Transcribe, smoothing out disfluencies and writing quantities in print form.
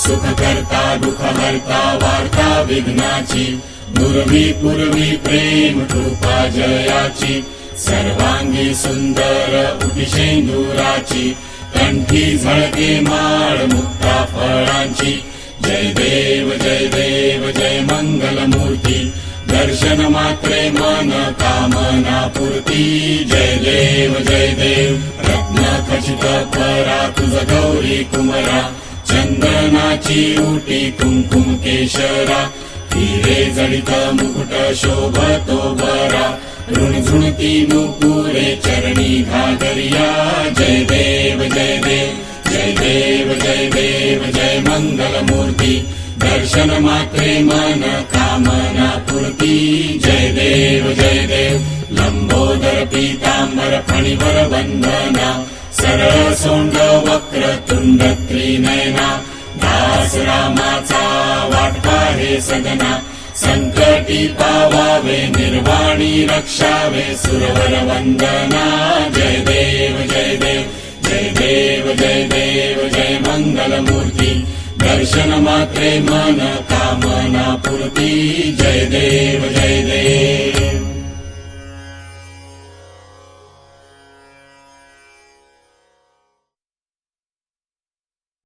सुख करता दुःख हरता वार्ता विघ्नाची दुर्वी पूर्वी प्रेम कृपा जयाची सर्वांगी सुंदर उटिशेंदुराची कंठी झळके माळ मुक्ता फळांची जय देव जय मंगल मूर्ती दर्शन मात्रे मन कामना पूर्ती जय देव रत्न खचित परा तुझ गौरी कुमरा चंदनाची उटी कुंकुम केशरा हिरे जडित मुकुट शोभतो बरा ऋणझुणती नुपुरे चरणी घागरिया जय देव जय मंगल मूर्ती दर्शन मात्रे मन कामना पूर्ती जय देव लंबोदर पीतांबर फणिवर वंदना सरळ सोंड वक्र तुंड त्रिनयना दास रामाचा वाटपा हे सदना संकटी पावावे निर्वाणी रक्षावे सुरवर वंदना जय देव जय मंगल मूर्ती दर्शन मात्रे मन कामना पूर्ती जय देव